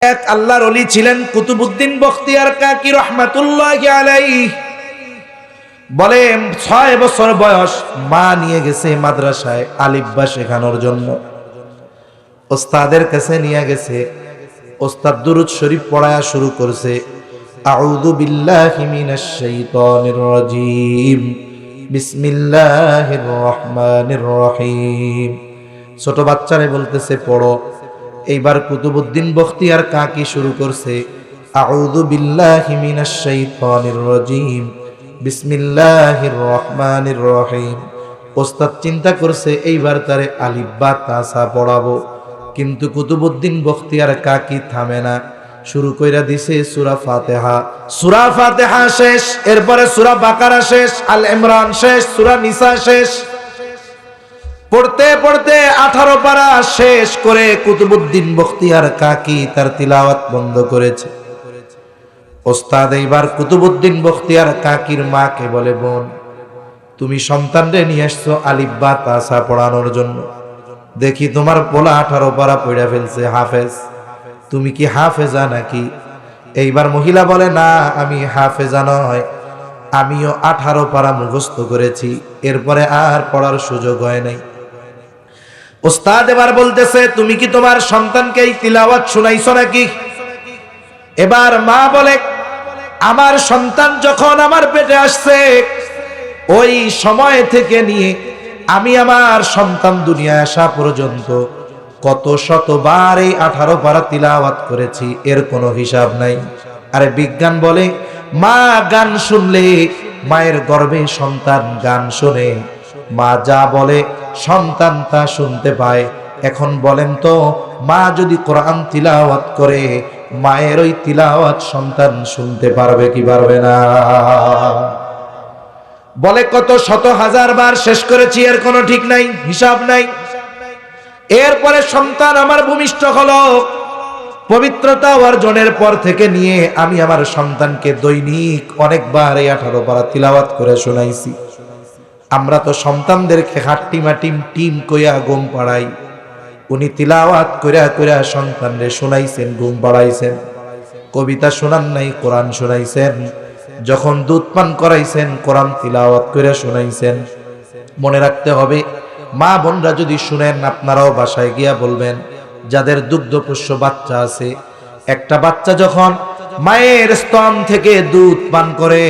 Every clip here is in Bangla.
এক আল্লাহর ওলি ছিলেন কুতুবউদ্দিন বখতিয়ার কাকি রহমাতুল্লাহি আলাইহি। বলে 6 বছর বয়স মা নিয়ে গেছে মাদ্রাসায় আলিফ বা শেখানোর জন্য। ওস্তাদের কাছে নিয়ে গেছে, ওস্তাদ দুরূদ শরীফ পড়ায়া শুরু করছে, আউযু বিল্লাহি মিনাশ শাইতানির রাজীম, বিসমিল্লাহির রহমানির রহিম। ছোট বাচ্চারে বলতেছে পড়ো। এইবার কুতুবউদ্দিন বখতিয়ার কাকি শুরু করছে, আউযু বিল্লাহি মিনাশ শাইতানির রাজীম, বিসমিল্লাহির রহমানির রহিম। ওস্তাদ চিন্তা করছে এইবার তারে আলিফ বা তাসা পড়াবো, কিন্তু কুতুবউদ্দিন বখতিয়ার কাকি থামে না, শুরু কইরা দিছে সূরা ফাতিহা। সূরা ফাতিহা শেষ, এরপরে সূরা বাকারা শেষ, আল ইমরান শেষ, সূরা নিসা শেষ। পড়তে পড়তে 18 পারা শেষ করে কুতুবউদ্দিন বখতিয়ার কাকি তার তিলাওয়াত বন্ধ করেছে। ওস্তাদ এইবার কুতুবউদ্দিন বখতিয়ার কাকির মাকে বলে, বোন তুমি সন্তানরে নিয়ে আসছো আলিফ বা তাসা পড়ানোর জন্য, দেখি তোমার পোলা 18 পারা পড়া ফেলছে, হাফেজ। তুমি কি হাফেজা নাকি? এইবার মহিলা বলে, না আমি হাফেজা নয়, আমিও 18 পারা মুখস্থ করেছি, এরপরে আর পড়ার সুযোগ হয় নাই। ওস্তাদ এবার বলতেছে, তুমি কি তোমার সন্তানকে এই তিলাওয়াত শুনাইছো নাকি? এবার মা বলে, আমার সন্তান যখন আমার পেটে আসছে ওই সময় থেকে নিয়ে আমি আমার সন্তান দুনিয়ায় আসা পর্যন্ত কত শতবার এই 18 পারা তিলাওয়াত করেছি, এর কোনো হিসাব নাই। আরে বিজ্ঞান বলে মা গান শুনলে, মায়ের গর্ভে সন্তান গান শোনে, মা যা বলে সন্তান তা শুনতে পায়। এখন বলেন তো, মা যদি কোরআন তিলাওয়াত করে, মায়ের ওই তিলাওয়াত সন্তান শুনতে পারবে কি পারবে না? বলে কত শত হাজার বার শেষ করেছি, এর কোনো ঠিক নাই, হিসাব নাই। এরপরে সন্তান আমার ভূমিষ্ঠ হলো। পবিত্রতা অর্জনের পর থেকে নিয়ে আমি আমার সন্তানকে দৈনিক অনেকবার এই 18 পারা তিলাওয়াত করে শোনাইছি। আমরা তো সন্তানদেরকে হাট্টিমাটিম টিম কইয়া ঘুম পাড়াই, উনি তিলাওয়াত কইরা কইরা সন্তানরে শোনাইছেন, ঘুম পাড়াইছেন। কবিতা শোনান নাই, কোরআন শোনাইছেন। যখন দুধ পান করাইছেন, কোরআন তিলাওয়াত কইরা শোনাইছেন। মনে রাখতে হবে, মা বোনরা যদি শুনেন, আপনারাও বাসায় গিয়া বলবেন, যাদের দুগ্ধপোষ্য বাচ্চা আছে, একটা বাচ্চা যখন মায়ের স্তন থেকে দুধ পান করে,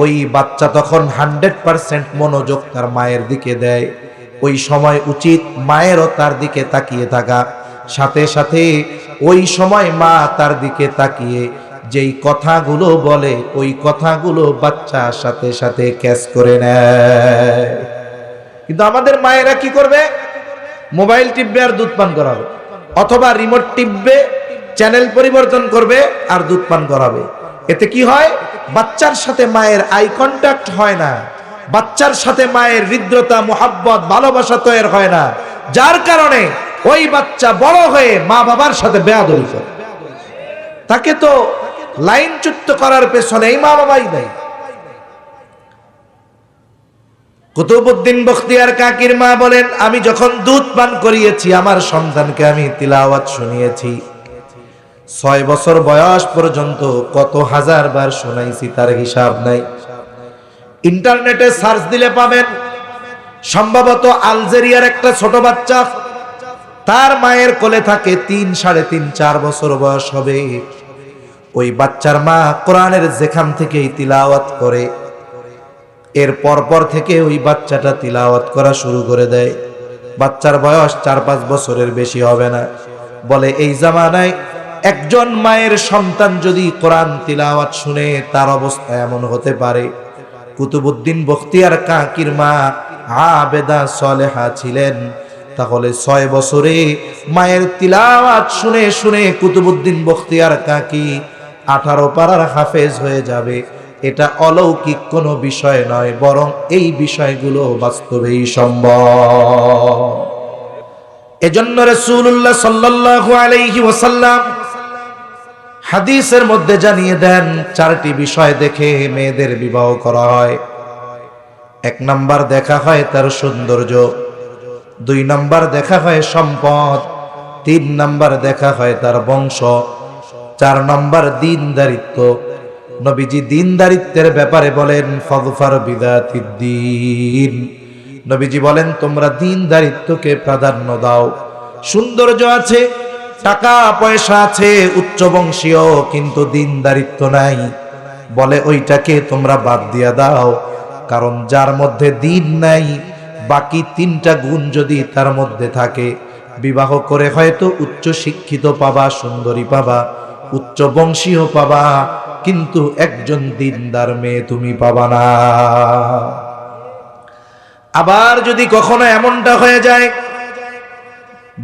ওই বাচ্চা তখন 100% মনোযোগ তার মায়ের দিকে দেয়। ওই সময় উচিত মায়েরও তার দিকে তাকিয়ে থাকা। সাথে সাথে ওই সময় মা তার দিকে তাকিয়ে যেই কথাগুলো বলে, ওই কথাগুলো বাচ্চা সাথে সাথে ক্যাচ করে নেয়। কিন্তু আমাদের মায়েরা কি করবে? মোবাইল টিপবে আর দুধ পান করাবে, অথবা রিমোট টিপবে, চ্যানেল পরিবর্তন করবে আর দুধ পান করাবে। এতে কি হয়? বাচ্চার সাথে মায়ের আই কন্ট্যাক্ট হয় না, বাচ্চার সাথে মায়ের হৃদ্রতা, মোহাব্বত, ভালোবাসা তৈরি হয় না, যার কারণে ওই বাচ্চা বড় হয়ে মা বাবার সাথে বেয়াদবি করে। তাকে তো লাইনচ্যুত করার পেছনে এই মা বাবাই দেয়। কুতুবউদ্দিন বখতিয়ার কাকির মা বলেন, আমি যখন দুধ পান করিয়েছি, আমার সন্তানকে আমি তিলাওয়াত শুনিয়েছি, 6 বছর বয়স পর্যন্ত কত হাজার বার শোনাইছি, তার হিসাব নাই। ইন্টারনেটে সার্চ দিলে পাবেন, সম্ভবত আলজেরিয়ার একটা ছোট বাচ্চা, তার মায়ের কোলে থাকে 3, 3.5, 4 বছর বয়স হবে। ওই বাচ্চার মা কোরআনের যেখান থেকেই তিলাওয়াত করে, এর পর থেকে ওই বাচ্চাটা তিলাওয়াত করা শুরু করে দেয়। বাচ্চার বয়স 4-5 বছরের বেশি হবে না। বলে এই জামানায় একজন মায়ের সন্তান যদি কোরআন তিলাওয়াত শুনে, তার অবস্থা এমন হতে পারে। কুতুবউদ্দিন বখতিয়ার কাকির মা আবেদা সালেহা ছিলেন, তাহলে 6 বছরে মায়ের তিলাওয়াত শুনে শুনে কুতুবউদ্দিন বখতিয়ার কাকি 18 পারার হাফেজ হয়ে যাবে। এটা অলৌকিক কোনো বিষয় নয়, বরং এই বিষয়গুলো বাস্তবেই সম্ভব। এজন্য রাসূলুল্লাহ সাল্লাল্লাহু আলাইহি ওয়াসাল্লাম হাদিসের মধ্যে জানিয়ে দেন, 4টি বিষয় দেখে মেয়েদের বিবাহ করা হয়। 1 নাম্বার দেখা হয় তার সৌন্দর্য, 2 নাম্বার দেখা হয় সম্পদ, 3 নাম্বার দেখা হয় তার বংশ, 4 নম্বর দিনদারিত্ব। নবীজি দিনদারিত্বের ব্যাপারে বলেন ফাযফার বিযাতিদ্দীন। নবীজি বলেন তোমরা দিনদারিত্বকে প্রাধান্য দাও। সৌন্দর্য আছে, টাকা পয়সা আছে, উচ্চ বংশীয়, কিন্তু দিনদারিত্ব নাই, বলে ওইটাকে তোমরা বাদ দিয়া দাও। কারণ যার মধ্যে দিন নাই, বাকি 3টা গুণ যদি তার মধ্যে থাকে, বিবাহ করে হয়তো উচ্চ শিক্ষিত পাবা, সুন্দরী পাবা, উচ্চ বংশীয় পাবা, কিন্তু একজন দিনদার মেয়ে তুমি পাবা না। আবার যদি কখনো এমনটা হয়ে যায়,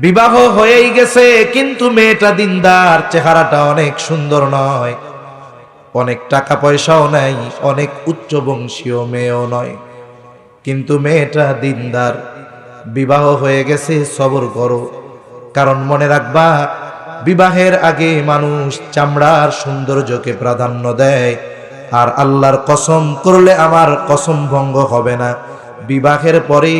বিবাহ হয়েই গেছে কিন্তু মেয়েটা দিনদার, চেহারাটা অনেক সুন্দর নয়, অনেক টাকা পয়সাও নাই, অনেক উচ্চ বংশীয় মেয়েও নয়, কিন্তু মেয়েটা দিনদার, বিবাহ হয়ে গেছে, সবর করো। কারণ মনে রাখবা, বিবাহের আগে মানুষ চামড়ার সৌন্দর্যকে প্রাধান্য দেয়, আর আল্লাহর কসম করলে আমার কসম ভঙ্গ হবে না, বিবাহের পরে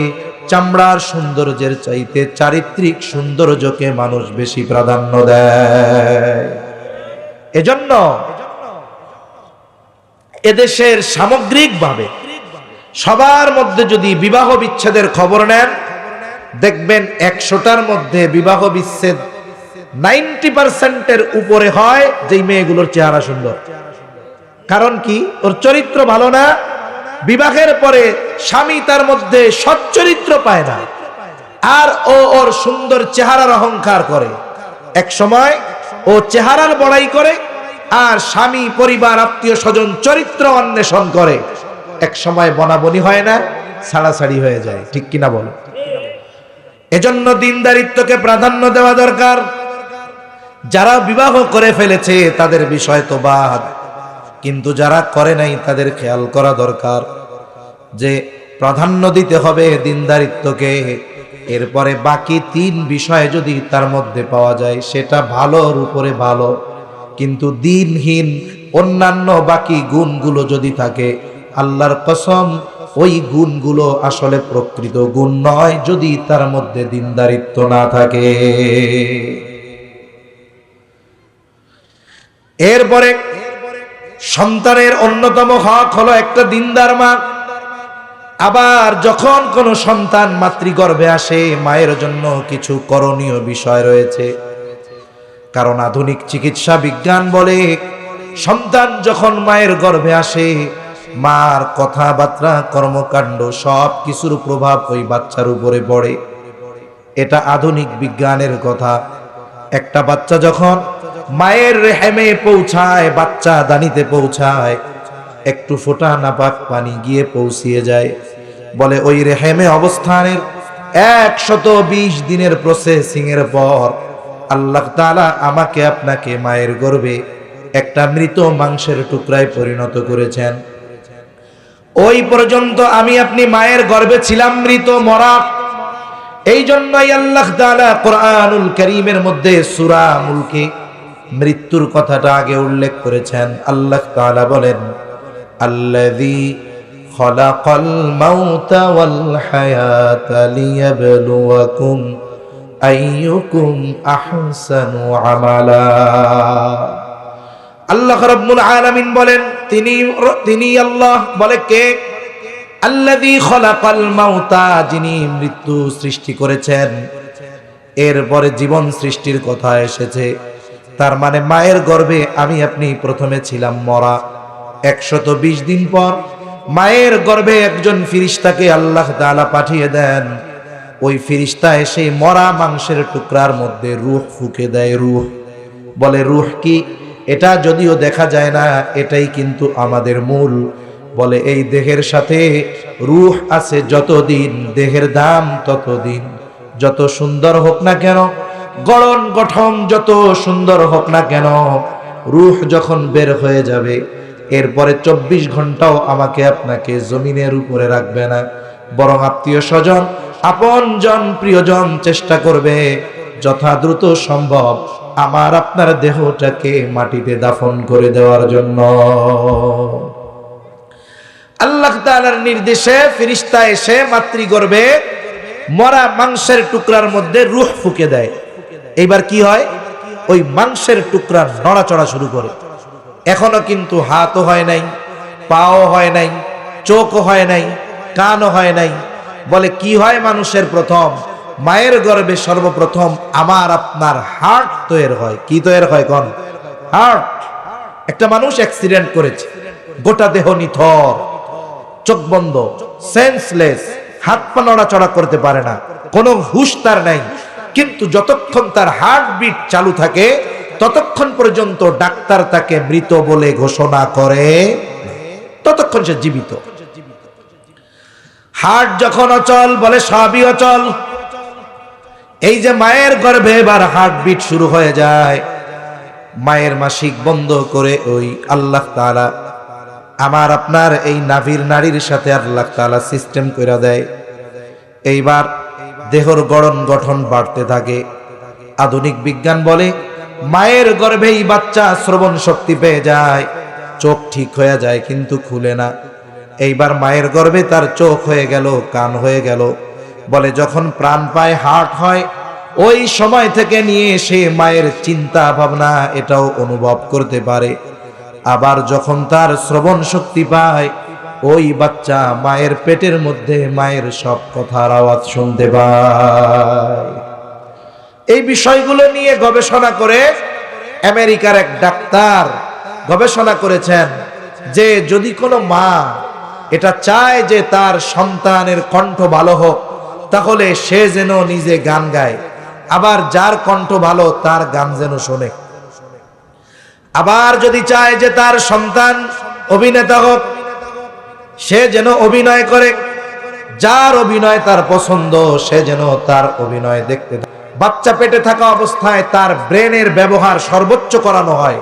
চামড়ার সৌন্দর্যের চাইতে চারিত্রিক সৌন্দর্যকে মানুষ বেশি প্রাধান্য দেয়। এজন্য এদেশের সামগ্রিকভাবে সবার মধ্যে যদি বিবাহ বিচ্ছেদের খবর নেন, দেখবেন 100টার মধ্যে বিবাহ বিচ্ছেদ 90%-এর উপরে হয় যেই মেয়েগুলোর চেহারা সুন্দর। কারণ কি? ওর চরিত্র ভালো না, বিবাহের পরে স্বামী তার মধ্যে সচ্চরিত্র পায় না, আর ও ওর সুন্দর চেহারার অহংকার করে। এক সময় ও চেহারার বড়াই করে, আর স্বামী, পরিবার, আত্মীয় স্বজন চরিত্র অন্বেষণ করে। এক সময় বনাবনি হয় না, ছাড়াছাড়ি হয়ে যায়। ঠিক কিনা বলো? এজন্য দিনদারিত্বকে প্রাধান্য দেওয়া দরকার। যারা বিবাহ করে ফেলেছে তাদের বিষয় তো বাদ, কিন্তু যারা করে নাই তাদের খেয়াল করা দরকার যে প্রাধান্য দিতে হবে দিনদারিত্বকে। এরপরে বাকি 3 বিষয় যদি তার মধ্যে পাওয়া যায় সেটা ভালোর উপরে ভালো, কিন্তু দিনহীন অন্যান্য বাকি গুণগুলো যদি থাকে, আল্লাহর কসম ওই গুণগুলো আসলে প্রকৃত গুণ নয় যদি তার মধ্যে দিনদারিত্ব না থাকে। এরপরে সন্তানের অন্যতম হক হলো একটা দিনদার মা। আবার যখন কোনো সন্তান মাতৃগর্ভে আসে, মায়ের জন্য কিছু করণীয় বিষয় রয়েছে। কারণ আধুনিক চিকিৎসা বিজ্ঞান বলে, সন্তান যখন মায়ের গর্ভে আসে, মার কথাবার্তা, কর্মকাণ্ড সব কিছুর প্রভাব ওই বাচ্চার উপরে পড়ে। এটা আধুনিক বিজ্ঞানের কথা। একটা বাচ্চা যখন মায়ের রেহেমে পৌঁছায়, বাচ্চা দানিতে পৌঁছায়, একটু ফোঁটা নাপাক পানি গিয়ে পৌঁছিয়ে যায়, বলে ওই রেহেমে অবস্থানের 120 দিনের প্রসেসিং এর পর আল্লাহ তাআলা আমাকে আপনাকে মায়ের গর্ভে একটা মৃত মাংসের টুকরায় পরিণত করেছেন। ওই পর্যন্ত আমি আপনি মায়ের গর্ভে ছিলাম মৃত, মরা। এই জন্যই আল্লাহ তাআলা কোরআনুল কারীমের মধ্যে সূরা মুলকে মৃত্যুর কথাটা আগে উল্লেখ করেছেন। আল্লাহ তাআলা বলেন, আল্লাযী খালাকাল মাউতা ওয়াল হায়াতা লিয়াবলুয়াকুম আইয়ুকুম আহসানু আমালা। আল্লাহ রাব্বুল আলামিন বলেন, তিনি আল্লাহ। বলে কে? আল্লাযী খালাকাল মাউতা, যিনি মৃত্যু সৃষ্টি করেছেন। এরপরে জীবন সৃষ্টির কথা এসেছে, তার মানে মায়ের গর্ভে আমি আপনি প্রথমে ছিলাম মরা। 120 দিন পর মায়ের গর্ভে একজন ফেরেশতাকে আল্লাহ তাআলা পাঠিয়ে দেন। ওই ফেরেশতা এসে মরা মাংসের টুকরার মধ্যে রূহ ফুঁকে দেয়। রূহ বলে, রূহ কি? এটা যদিও দেখা যায় না, এটাই কিন্তু আমাদের মূল। বলে এই দেহের সাথে রূহ আছে যতদিন, দেহের দাম ততদিন। যত সুন্দর হোক না কেন, গড়ন গঠন যত সুন্দর হোক না কেন, রূহ যখন বের হয়ে যাবে, এরপরে 24 ঘন্টাও আমাকে আপনাকে জমিনের উপরে রাখবে না, বরং আত্মীয় স্বজন, আপনজন, প্রিয়জন চেষ্টা করবে যথা দ্রুত সম্ভব আমার আপনার দেহটাকে মাটিতে দাফন করে দেওয়ার জন্য। আল্লাহ তাআলার নির্দেশে ফেরেশতা এসে মাতৃগর্ভে মরা মাংসের টুকরার মধ্যে রূহ ফুঁকে দেয়। এইবার কি হয়? ওই মাংসের টুকরা নড়াচড়া শুরু করে। এখনো কিন্তু হাতও হয় নাই, পাও হয় নাই, চোখও হয় নাই, কানও হয় নাই। বলে কি হয় মানুষের প্রথম? মায়ের গর্ভে সর্বপ্রথম আমার আপনার হার্ট তৈরি হয়। কি তৈরি হয় কোন? হার্ট। একটা মানুষ অ্যাক্সিডেন্ট করেছে, গোটা দেহ নিথর, চোখ বন্ধ, সেন্সলেস, হাত পা নড়াচড়া করতে পারে না, কোনো হুঁশ তার নাই। কিন্তু যতক্ষণ তার হার্টবিট চালু থাকে ততক্ষণ পর্যন্ত ডাক্তার তাকে মৃত বলে ঘোষণা করে, ততক্ষণ সে জীবিত। হার্ট যখন অচল, বলে সবই অচল। এই যে মায়ের গর্ভে এবার হার্টবিট শুরু হয়ে যায়, মায়ের মাসিক বন্ধ করে ওই আল্লাহ তাআলা আমার আপনার এই নাভির নাড়ির সাথে আল্লাহ তাআলা সিস্টেম করে দেয়। এইবার দেহর গঠন বাড়তে থাকে। আধুনিক বিজ্ঞান বলে মায়ের গর্ভেই বাচ্চা শ্রবণ শক্তি পেয়ে যায়, চোখ ঠিক হয়ে যায় কিন্তু খুলে না। এইবার মায়ের গর্ভে তার চোখ হয়ে গেল, কান হয়ে গেল। বলে যখন প্রাণ পায়, হার্ট হয়, ওই সময় থেকে নিয়ে সে মায়ের চিন্তা ভাবনা এটাও অনুভব করতে পারে। আবার যখন তার শ্রবণ শক্তি পায়, ওই বাচ্চা মায়ের পেটের মধ্যে মায়ের সব কথার আওয়াজ শুনতে পায়। এই বিষয়গুলো নিয়ে গবেষণা করে আমেরিকার এক ডাক্তার গবেষণা করেছেন যে যদি কোনো মা এটা চায় যে তার সন্তানের কণ্ঠ ভালো হোক, তাহলে সে যেন নিজে গান গায়, আবার যার কণ্ঠ ভালো তার গান যেন শোনে। আবার যদি চায় যে তার সন্তান অভিনেতা হোক, সে যেন অভিনয় করে, যার অভিনয় তার পছন্দ সে যেন তার অভিনয় দেখতে। বাচ্চা পেটে থাকা অবস্থায় তার ব্রেনের ব্যবহার সর্বোচ্চ করানো হয়।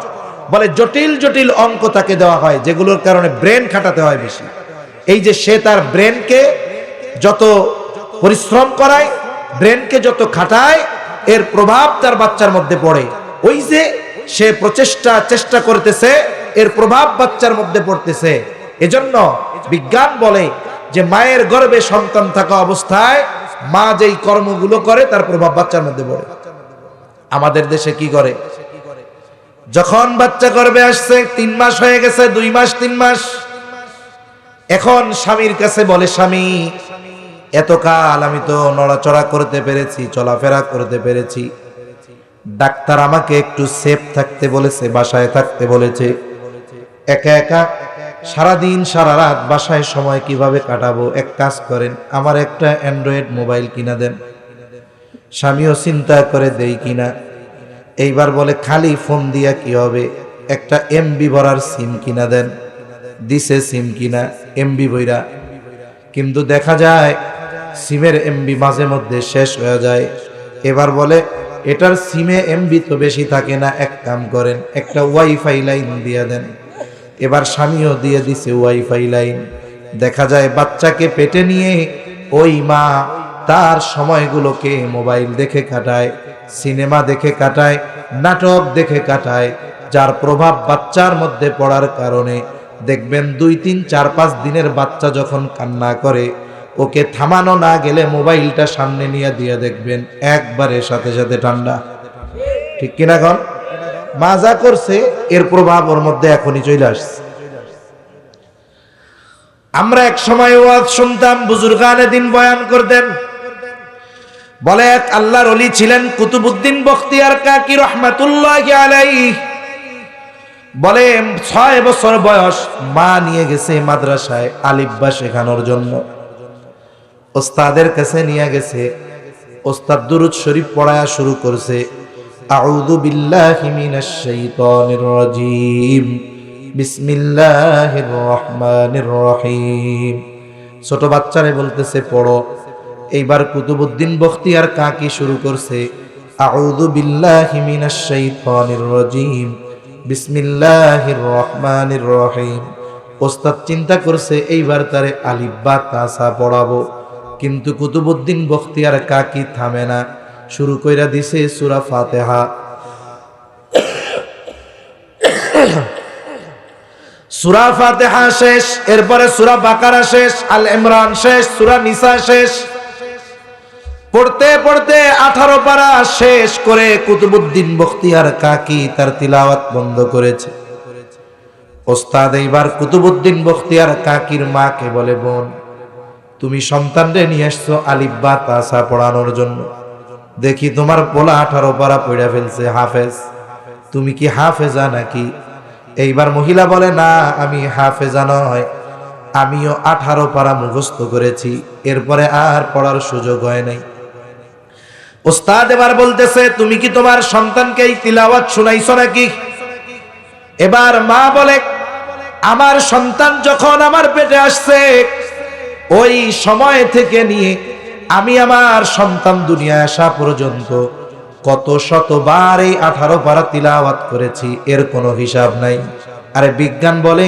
বলে জটিল জটিল অঙ্ক তাকে দেওয়া হয়, যেগুলোর কারণে ব্রেন খাটাতে হয় বেশি। এই যে সে তার ব্রেনকে যত পরিশ্রম করায়, ব্রেনকে যত খাটায়, এর প্রভাব তার বাচ্চার মধ্যে পড়ে। ওই যে সে চেষ্টা করতেছে, এর প্রভাব বাচ্চার মধ্যে পড়তেছে। এজন্য বিজ্ঞান বলে যে মায়ের গর্ভে সন্তান থাকা অবস্থায় মা যেই কর্মগুলো করে তার প্রভাব বাচ্চার মধ্যে পড়ে। আমাদের দেশে কি করে? যখন বাচ্চা গর্ভে আসছে, 3 মাস হয়ে গেছে, 2 মাস 3 মাস, এখন স্বামীর কাছে বলে, স্বামী এতকাল আমি তো নড়াচড়া করতে পেরেছি, চলাফেরা করতে পেরেছি, ডাক্তার আমাকে একটু সেফ থাকতে বলেছে, বাসায় থাকতে বলেছে। একা একা সারাদিন সারা রাত বাসায় সময় কিভাবে কাটাবো? এক কাজ করেন, আমার একটা অ্যান্ড্রয়েড মোবাইল কিনা দেন। স্বামীও চিন্তা করে দেই কিনা। এইবার বলে খালি ফোন দিয়া কি হবে, একটা এমবি ভরার সিম কিনা দেন। দিছে সিম কিনা, এমবি বইরা, কিন্তু দেখা যায় সিমের এমবি মাঝে মধ্যে শেষ হয়ে যায়। এবার বলে এটার সিমে এমবি তো বেশি থাকে না, এক কাম করেন একটা ওয়াইফাই লাইন দিয়ে দেন। এবার স্বামীও দিয়ে দিছে ওয়াইফাই লাইন। দেখা যায় বাচ্চাকে পেটে নিয়ে ওই মা তার সময়গুলোকে মোবাইল দেখে কাটায়, সিনেমা দেখে কাটায়, নাটক দেখে কাটায়, যার প্রভাব বাচ্চার মধ্যে পড়ার কারণে দেখবেন 2, 3, 4, 5 দিনের বাচ্চা যখন কান্না করে, ওকে থামানো না গেলে মোবাইলটা সামনে নিয়ে দিয়ে দেখবেন একবারে সাথে সাথে ঠান্ডা। ঠিক কিনা কন? মা যা করছে এর প্রভাব ওর মধ্যে এখনই চলে আসছে। আমরা এক সময় ওয়াজ শুনতাম, বুজুর্গানে দিন বয়ান করতেন। বলে এক আল্লাহর ওলি ছিলেন কুতুবউদ্দিন বখতিয়ার কাকি রহমাতুল্লাহি আলাইহি। বলে 6 বছর বয়স, মা নিয়ে গেছে মাদ্রাসায় আলিফ বা শেখানোর জন্য। ওস্তাদের কাছে নিয়ে গেছে, ওস্তাদ দুরূদ শরীফ পড়ায়া শুরু করছে, আউযু বিল্লাহি মিনাশ শাইতানির রাজীম, বিসমিল্লাহির রহমানির রহিম। ছোট বাচ্চারে বলতেছে পড়ো। এইবার কুতুবউদ্দিন বখতিয়ার কাকি শুরু করছে, আউযু বিল্লাহি মিনাশ শাইতানির রাজীম, বিসমিল্লাহির রহমানির রহিম। ওস্তাদ চিন্তা করছে এইবার তারে আলিফ বা তাসা পড়াবো, কিন্তু কুতুবউদ্দিন বখতিয়ার কাকি থামে না, শুরু কইরা দিছে সূরা ফাতিহা। সূরা ফাতিহা শেষ, এরপরে সূরা বাকারা শেষ, আল ইমরান শেষ, সূরা নিসা শেষ। পড়তে পড়তে 18 পারা শেষ করে কুতুবউদ্দিন বখতিয়ার কাকি তার তিলাওয়াত বন্ধ করেছে। ওস্তাদ এইবার কুতুবউদ্দিন বখতিয়ার কাকির মাকে বলে, বোন তুমি সন্তানরে নিয়ে আসছো আলিফ বা তাসা পড়ানোর জন্য, দেখি তোমার পোলা 18 পারা পড়া ফেলছে, হাফেজ, তুমি কি হাফেজা নাকি? এইবার মহিলা বলে, না আমি হাফেজা নয়, আমিও 18 পারা মুখস্থ করেছি, এরপরে আর পড়ার সুযোগ হয় নাই। ওস্তাদ এবার বলতেছে, তুমি কি তোমার সন্তানকে এই তিলাওয়াত শুনাইছো নাকি? এবার মা বলে, আমার সন্তান যখন আমার পেটে আসছে ওই সময় থেকে নিয়ে আমি আমার সন্তান দুনিয়ায় আসা পর্যন্ত কত শতবার এই 18 পারা তিলাওয়াত করেছি, এর কোনো হিসাব নাই। আরে বিজ্ঞান বলে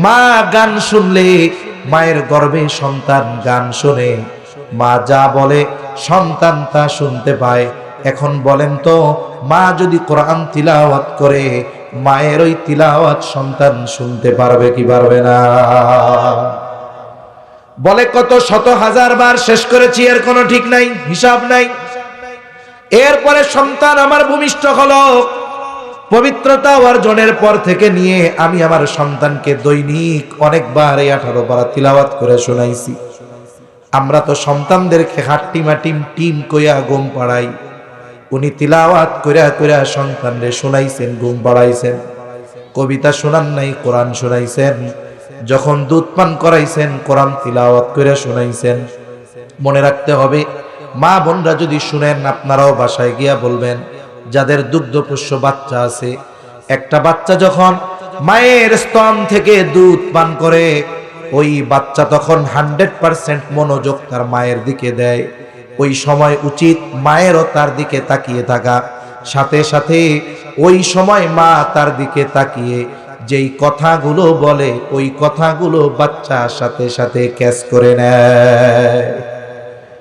মা গান শুনলে, মায়ের গর্ভে সন্তান গান শোনে, মা যা বলে সন্তান তা শুনতে পায়। এখন বলেন তো, মা যদি কোরআন তিলাওয়াত করে মায়ের ওই তিলাওয়াত সন্তান শুনতে পারবে কি পারবে না? বলে কত শত হাজার বার শেষ করেছি, এর কোনো ঠিক নাই, হিসাব নাই। এরপরে সন্তান আমার ভূমিষ্ঠ হলো, পবিত্রতা অর্জনের পর থেকে নিয়ে আমি আমার সন্তানকে দৈনিক অনেকবার এই 18 পারা তিলাওয়াত করে শোনাইছি। আমরা তো সন্তানদেরকে হাট্টিমাটিম টিম কইয়া ঘুম পাড়াই, উনি তিলাওয়াত কইরা কইরা সন্তানরে শোনাইছেন, ঘুম পাড়াইছেন। কবিতা শোনান নাই, কোরআন শোনাইছেন। যখন দুধ পান করাইছেন, কোরআন তিলাওয়াত কইরা শোনাইছেন। মনে রাখতে হবে, মা বোনরা যদি শুনেন, আপনারাও বাসায় গিয়া বলবেন, যাদের দুগ্ধপোষ্য বাচ্চা আছে, একটা বাচ্চা যখন মায়ের স্তন থেকে দুধ পান করে, ওই বাচ্চা তখন 100% মনোযোগ তার মায়ের দিকে দেয়। ওই সময় উচিত মায়েরও তার দিকে তাকিয়ে থাকা, সাথে সাথে ওই সময় মা তার দিকে তাকিয়ে যেই কথাগুলো বলে ওই কথাগুলো বাচ্চা সাথে সাথে ক্যাচ করে নেয়।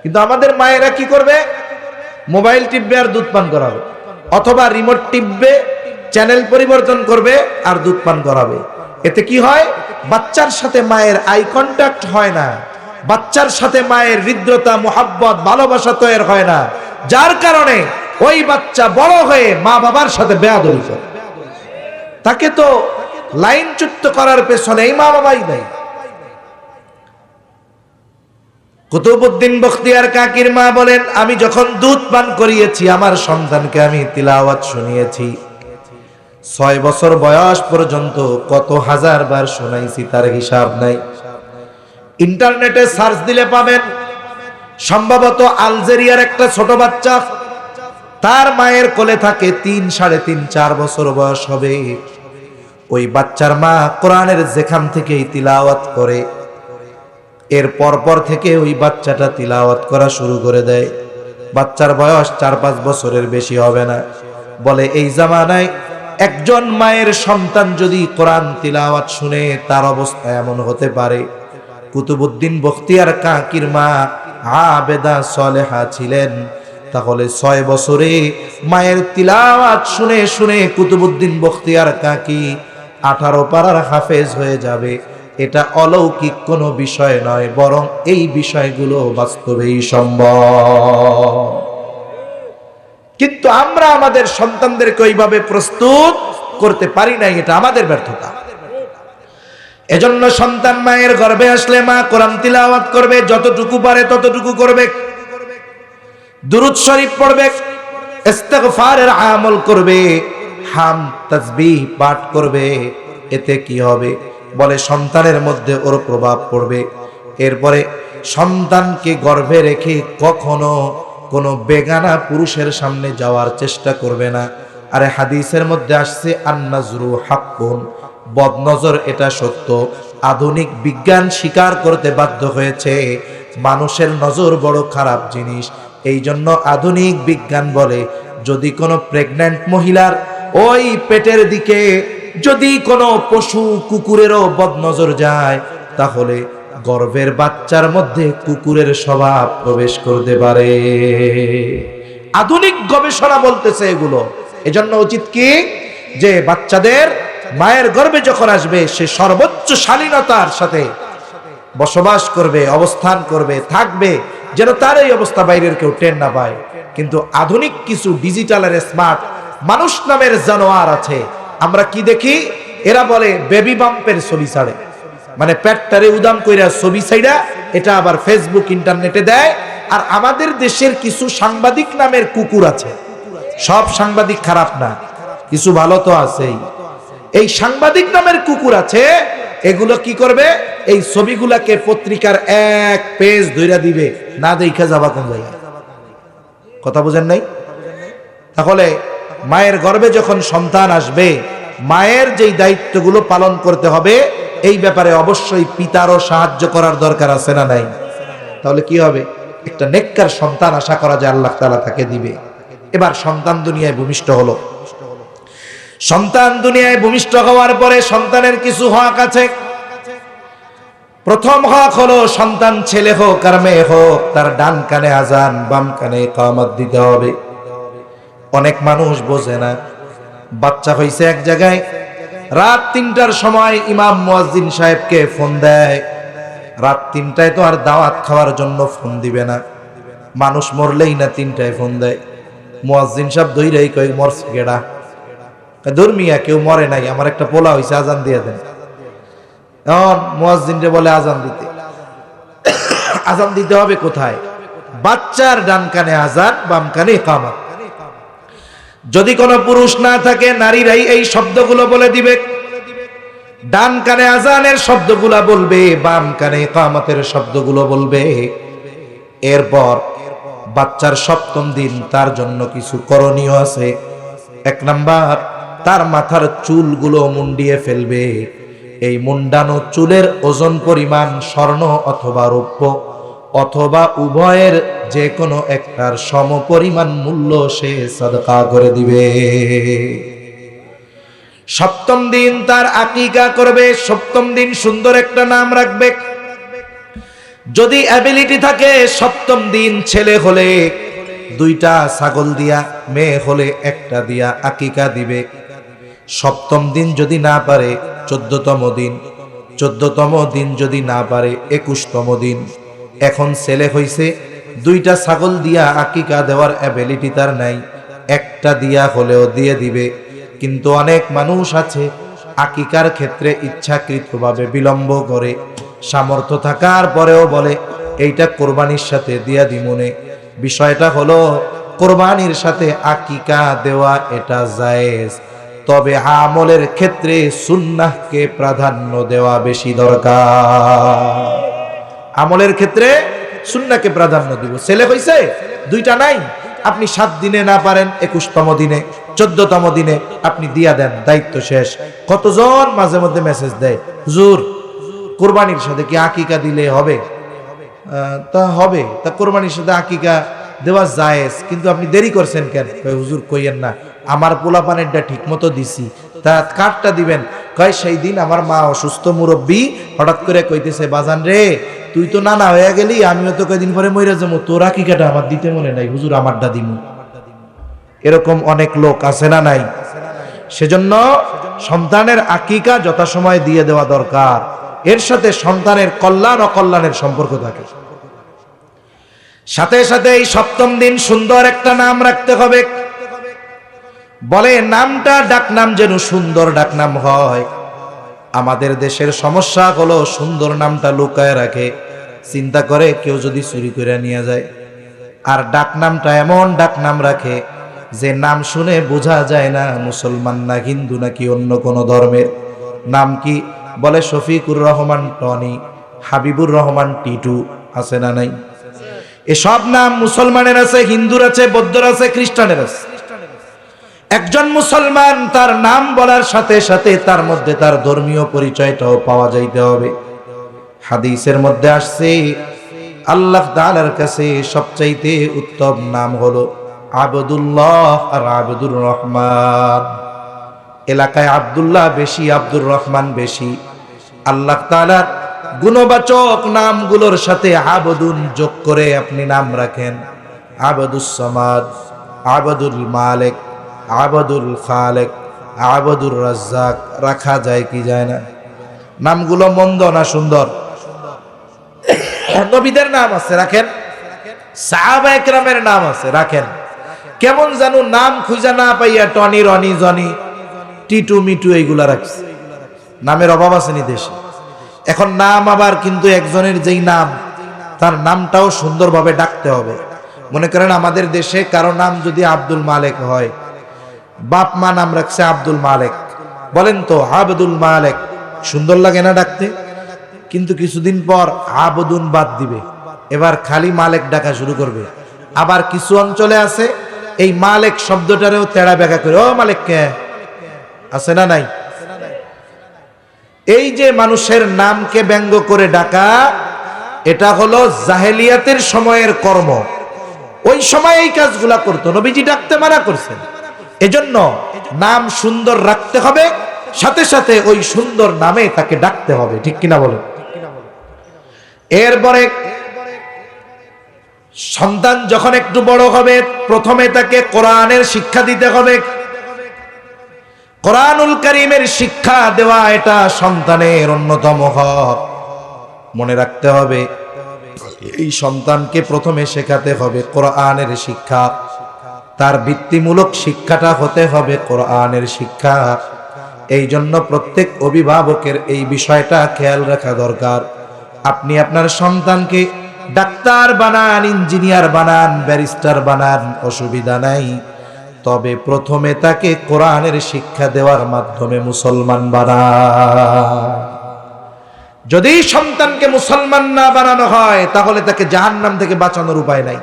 কিন্তু আমাদের মায়েরা কি করবে? মোবাইল টিপবে আর দুধ পান করাবে, অথবা রিমোট টিপবে, চ্যানেল পরিবর্তন করবে আর দুধ পান করাবে। এতে কি হয়? বাচ্চার সাথে মায়ের আই কন্ট্যাক্ট হয় না, বাচ্চার সাথে মায়ের হৃদ্রতা, মোহাব্বত, ভালোবাসা তৈরি হয় না, যার কারণে ওই বাচ্চা বড় হয়ে মা বাবার সাথে বেয়াদবি করে। তাকে তো লাইনচ্যুত করার পেছনে এই মা বাবাই দেয়। কুতুবউদ্দিন বখতিয়ার কাকির মা বলেন, আমি যখন দুধ পান করিয়েছি আমার সন্তানকে আমি তিলাওয়াত শুনিয়েছি, 6 বছর বয়স পর্যন্ত কত হাজার বার শোনাইছি, তার হিসাব নাই। ইন্টারনেটে সার্চ দিলে পাবেন, সম্ভবত আলজেরিয়ার একটা ছোট বাচ্চা, তার মায়ের কোলে থাকে 3, 3.5, 4 বছর বয়স হবে। ওই বাচ্চার মা কোরআনের যেখান থেকেই তিলাওয়াত করে, এর পর থেকে ওই বাচ্চাটা তিলাওয়াত করা শুরু করে দেয়। বাচ্চার বয়স 4-5 বছরের বেশি হবে না। বলে এই জামানায় একজন মায়ের সন্তান যদি কোরআন তিলাওয়াত শুনে, তার অবস্থা এমন হতে পারে। কুতুবউদ্দিন বখতিয়ার কাকির মা আবেদা সলেহা ছিলেন, তাহলে 6 বছরে মায়ের তিলাওয়াত শুনে শুনে কুতুবউদ্দিন বখতিয়ার কাকি 18 পারার হাফেজ হয়ে যাবে। এটা অলৌকিক কোনো বিষয় নয়, বরং এই বিষয়গুলো বাস্তবেই সম্ভব। কিন্তু আমরা আমাদের সন্তানদেরকে ওইভাবে প্রস্তুত করতে পারি নাই, এটা আমাদের ব্যর্থতা। এজন্য সন্তান মায়ের গর্ভে আসলে মা কোরআন তিলাওয়াত করবে, যতটুকু পারে ততটুকু করবে, দুরূদ শরীফ পড়বে, ইস্তিগফারের আমল করবে, হামদ তাসবিহ পাঠ করবে। এতে কি হবে? বলে সন্তানের মধ্যে ওর প্রভাব পড়বে। এরপরে সন্তানকে গর্ভে রেখে কখনো কোনো বেগানা পুরুষের সামনে যাওয়ার চেষ্টা করবে না। আরে হাদিসের মধ্যে আসছে আন-নাজরু হাক্কুন, বদনজর এটা সত্য। আধুনিক বিজ্ঞান স্বীকার করতে বাধ্য হয়েছে মানুষের নজর বড় খারাপ জিনিস। এই জন্য আধুনিক বিজ্ঞান বলে, যদি কোনো প্রেগন্যান্ট মহিলার ওই পেটের দিকে যদি কোনো পশু কুকুরেরও বদনজর যায়, তাহলে গর্ভের বাচ্চার মধ্যে কুকুরের স্বভাব প্রবেশ করতে পারে। আধুনিক গবেষণা বলতেছে এগুলো। এজন্য উচিত কি, যে বাচ্চাদের মায়ের গর্ভে যখন আসবে সে সর্বোচ্চ শালীনতার সাথে বসবাস করবে, অবস্থান করবে, থাকবে, যেন তার এই অবস্থা বাইরের কেউ টের না পায়। কিন্তু আধুনিক কিছু ডিজিটাল আর স্মার্ট মানুষ নামের জানোয়ার আছে, আমরা কি দেখি, এরা বলে বেবি বাম্পের ছবি ছাড়ে, মানে পেটটারে উদাম কইরা ছবি ছাইড়া এটা আবার ফেসবুক ইন্টারনেটে দেয়। আর আমাদের দেশের কিছু সাংবাদিক নামের কুকুর আছে, সব সাংবাদিক খারাপ না, কিছু ভালো তো আছেই। এই সাংবাদিক নামের কুকুর আছে, এগুলো কি করবে, এই ছবিগুলাকে পত্রিকার এক পেজ ধইরা দিবে, না দেখা যাবা কোন জায়গায়। কথা বুঝেন নাই? তাহলে মায়ের গর্ভে যখন সন্তান আসবে, মায়ের যেই দায়িত্বগুলো পালন করতে হবে, এই ব্যাপারে অবশ্যই পিতারও সাহায্য করার দরকার আছে না নাই? তাহলে কি হবে, একটা নেককার সন্তান আশা করা যায় আল্লাহ তাআলা তাকে দিবে। এবার সন্তান দুনিয়ায় ভূমিষ্ঠ হলো। সন্তান দুনিয়ায় ভূমিষ্ঠ হওয়ার পরে সন্তানের কিছু হক আছে। প্রথম হক হলো, সন্তান ছেলে হোক আর মেয়ে হোক, তার ডান কানে আজান, বাম কানে ইকামত দিতে হবে। অনেক মানুষ বোঝে না, বাচ্চা হইছে এক জায়গায়, রাত ৩টার সময় ইমাম মুয়াজ্জিন সাহেবকে ফোন দেয়। রাত ৩টায় তো আর দাওয়াত খাওয়ার জন্য ফোন দিবে না, মানুষ মরলেই না ৩টায় ফোন দেয়। মুয়াজ্জিন সাহেব দইরাই কই, মরছে গেড়া, ধর্মিয়া কেউ মরে নাই, আমার একটা পোলা হইছে, আজান দিয়ে দেন। এখন মুয়াজ্জিনরে বলে আজান দিতে, আজান দিতে হবে কোথায়? বাচ্চার ডান কানে আজান, বাম কানে ইকামত। যদি কোনো পুরুষ না থাকে, নারীরাই এই শব্দগুলো বলে দিবে। ডান কানে আজানের শব্দগুলো বলবে, বাম কানে ইকামতের শব্দগুলো বলবে। এরপর বাচ্চার ৭ম দিন তার জন্য কিছু করণীয় আছে। ১ নাম্বার, তার মাথার চুলগুলো মুন্ডিয়ে ফেলবে। এই মুন্ডানো চুলের ওজন পরিমাণ স্বর্ণ অথবা রৌপ্য অথবা উভয়ের যে কোনো একটার সমপরিমাণ মূল্য সে সাদকা করে দিবে। ৭ম দিন তার আকিকা করবে। ৭ম দিন সুন্দর একটা নাম রাখবে। যদি অ্যাবিলিটি থাকে, ৭ম দিন ছেলে হলে 2টা ছাগল দিয়া, মেয়ে হলে 1টা দিয়া আকিকা দিবে। ৭ম দিন যদি না পারে 14তম দিন, 14তম দিন যদি না পারে 21তম দিন। এখন ছেলে হইছে, 2টা ছাগল দিয়া আকিকা দেওয়ার অ্যাবিলিটি তার নাই, 1টা দিয়া হলেও দিয়ে দিবে। কিন্তু অনেক মানুষ আছে আকিকার ক্ষেত্রে ইচ্ছাকৃতভাবে বিলম্ব করে, সামর্থ্য থাকার পরেও বলে এইটা কোরবানির সাথে দিয়া দিমুনে। বিষয়টা হলো, কোরবানির সাথে আকিকা দেওয়া এটা জায়েজ, তবে আমলের ক্ষেত্রে সুন্নাহকে প্রাধান্য দেওয়া বেশি দরকার। আমলের ক্ষেত্রে সুন্নাহকে প্রাধান্য দিব। ছেলে হইছে, 2টা নাই, আপনি 7 দিনে না পারেন, 21তম দিনে, 14তম দিনে আপনি দিয়া দেন, দায়িত্ব শেষ। কতজন মাঝে মধ্যে মেসেজ দেয়, হুজুর কোরবানির সাথে কি আকিকা দিলে হবে? তা হবে, তা কোরবানির সাথে আকিকা দেওয়া জায়েজ, কিন্তু আপনি দেরি করছেন কেন? হুজুর কইয়েন না, আমার পোলাপানেরটা ঠিক মতো দিছি, তা কাঠটা দিবেন? কয় সেই দিন আমার মা অসুস্থ মুরব্বী, হঠাৎ করে কইতেছে, বাজান রে তুই তো নানা হয়ে গেলি, আমিও তো কয়দিন পরে মইরা যাবো, তোর আকিকাটা আমার দিতে মনে নাই, হুজুর আমারটা দিমু। এরকম অনেক লোক আছে না নাই? সেজন্য সন্তানের আকিকা যথাসময়ে দিয়ে দেওয়া দরকার। এর সাথে সন্তানের কল্যাণ অকল্যাণের সম্পর্ক থাকে। সাথে সাথে এই ৭ম দিন সুন্দর একটা নাম রাখতে হবে। বলে নামটা ডাকনাম যেন সুন্দর ডাকনাম হয়। আমাদের দেশের সমস্যা হলো সুন্দর নামটা লুকায় রাখে, চিন্তা করে কেউ যদি চুরি করে নিয়ে যায়। আর ডাকনামটা এমন ডাকনাম রাখে যে নাম শুনে বোঝা যায় না মুসলমান না হিন্দু নাকি অন্য কোনো ধর্মের। নাম কি? বলে শফিকুর রহমান টনি, হাবিবুর রহমান টিটু, আছে না নাই? এসব নাম মুসলমানের আছে, হিন্দুর আছে, বৌদ্ধর আছে, খ্রিস্টানের আছে। একজন মুসলমান তার নাম বলার সাথে সাথে তার মধ্যে তার ধর্মীয় পরিচয়টাও পাওয়া যাইতে হবে। হাদিসের মধ্যে আসছে আল্লাহ তাআলার কাছে সবচাইতে উত্তম নাম হলো আবদুল্লাহ আর আবদুর রহমান। এলাকায় আব্দুল্লাহ বেশি, আব্দুর রহমান বেশি। আল্লাহ তাআলার গুণবাচক নামগুলোর সাথে আবদুন যোগ করে আপনি নাম রাখেন। আবদুস সামাদ, আবদুল মালিক, আবদুল খালেক, আবদুর রাজ্জাক রাখা যায় কি যায় না? নামগুলো মন্দ না সুন্দর? নবীদের নাম আছে, রাখেন। সাহাবা একরামের নাম আছে, রাখেন। কেমন জানো নাম খুঁজা না পাইয়া Tony, Ronny, Johnny, Titu, Mitu এইগুলা রাখছে। নামের অভাব আসেনি দেশে। এখন নাম আবার কিন্তু একজনের যেই নাম, তার নামটাও সুন্দরভাবে ডাকতে হবে। মনে করেন আমাদের দেশে কারো নাম যদি আব্দুল মালেক হয়, বাপ মা নাম রাখছে আব্দুল মালেক, বলেন তো আব্দুল মালেক সুন্দর লাগে না ডাকতে? কিন্তু কিছুদিন পর আবদুন বাদ দিবে, এবার খালি মালেক ডাকা শুরু করবে। আবার কিছু অঞ্চলে আছে এই মালেক শব্দটারেও তেড়া বেঁকা করে, ও মালেক কে, আছে না নাই? এই যে মানুষের নামকে ব্যঙ্গ করে ডাকা, এটা হলো জাহেলিয়াতের সময়ের কর্ম। ওই সময় এই কাজগুলা করতো, নবীজি ডাকতে মানা করছেন। এজন্য নাম সুন্দর রাখতে হবে, সাথে সাথে ওই সুন্দর নামে তাকে ডাকতে হবে, ঠিক কিনা বলেন? এরপরে সন্তান যখন একটু বড় হবে, প্রথমে তাকে কোরআনের শিক্ষা দিতে হবে। কোরআনুল কারীমের শিক্ষা দেওয়া এটা সন্তানের অন্যতম হক। মনে রাখতে হবে, এই সন্তানকে প্রথমে শেখাতে হবে কোরআনের শিক্ষা। তার বৃত্তিমূলক শিক্ষাটা হতে হবে কোরআনের শিক্ষা। এই জন্য প্রত্যেক অভিভাবকের এই বিষয়টা খেয়াল রাখা দরকার। আপনি আপনার সন্তানকে ডাক্তার বানান, ইঞ্জিনিয়ার বানান, ব্যারিস্টার বানান, অসুবিধা নাই, তবে প্রথমে তাকে কোরআনের শিক্ষা দেওয়ার মাধ্যমে মুসলমান বানান। যদি সন্তানকে মুসলমান না বানানো হয়, তাহলে তাকে জাহান্নাম থেকে বাঁচানোর উপায় নাই।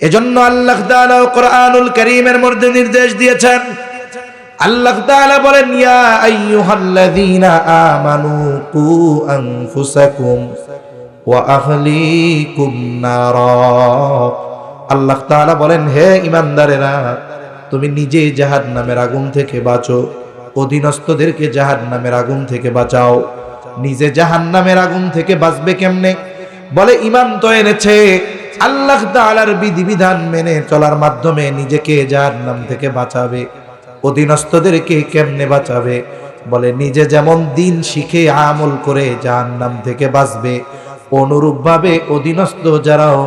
এজন্য আল্লাহ তাআলা কোরআনুল কারীমের মধ্যে নির্দেশ দিয়েছেন। আল্লাহ তাআলা বলেন, ইয়া আইয়ুহাল্লাযীনা আমানু কু আনফুসাকুম ওয়া আহলিকুম নারা। আল্লাহ তাআলা বলেন, হে ঈমানদারেরা, তুমি নিজে জাহান্নামের আগুন থেকে বাঁচো, অধীনস্থদেরকে জাহান্নামের আগুন থেকে বাঁচাও। নিজে জাহান্নামের আগুন থেকে বাঁচবে কেমনে? বলে ঈমান তো এনেছে, আল্লাহ তাআলার বিধিবিধান মেনে চলার মাধ্যমে নিজেকে জাহান্নাম থেকে বাঁচাবে। অধীনস্থদেরকে কেমনে বাঁচাবে? বলে নিজে যেমন দিন শিখে আমল করে জাহান্নাম থেকে বাঁচবে, অনুরূপভাবে অধীনস্থ যারাও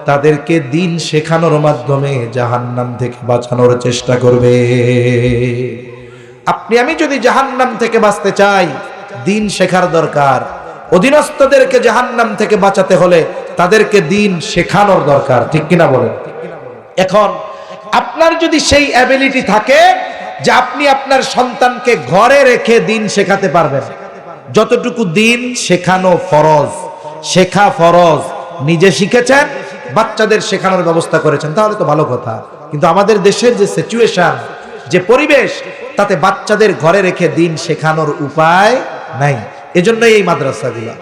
তাদেরকে দিন শেখানোর মাধ্যমে জাহান্নাম থেকে বাঁচানোর চেষ্টা করবে। আপনি আমি যদি জাহান্নাম থেকে বাঁচতে চাই, দিন শেখার দরকার। অধীনস্থদেরকে জাহান্নাম থেকে বাঁচাতে হলে তাদেরকে দিন শেখানোর দরকার, ঠিক কিনা বলেন? এখন আপনার যদি সেই অ্যাবিলিটি থাকে যে আপনি আপনার সন্তানকে ঘরে রেখে দিন শেখাতে পারবেন, যতটুকু দিন শেখানো ফরজ, শেখা ফরজ, নিজে শিখেছেন, বাচ্চাদের শেখানোর ব্যবস্থা করেছেন, তাহলে তো ভালো কথা। কিন্তু আমাদের দেশের যে সিচুয়েশন, যে পরিবেশ, তাতে বাচ্চাদের ঘরে রেখে দিন শেখানোর উপায় নাই। এজন্যই এই মাদ্রাসাগুলা।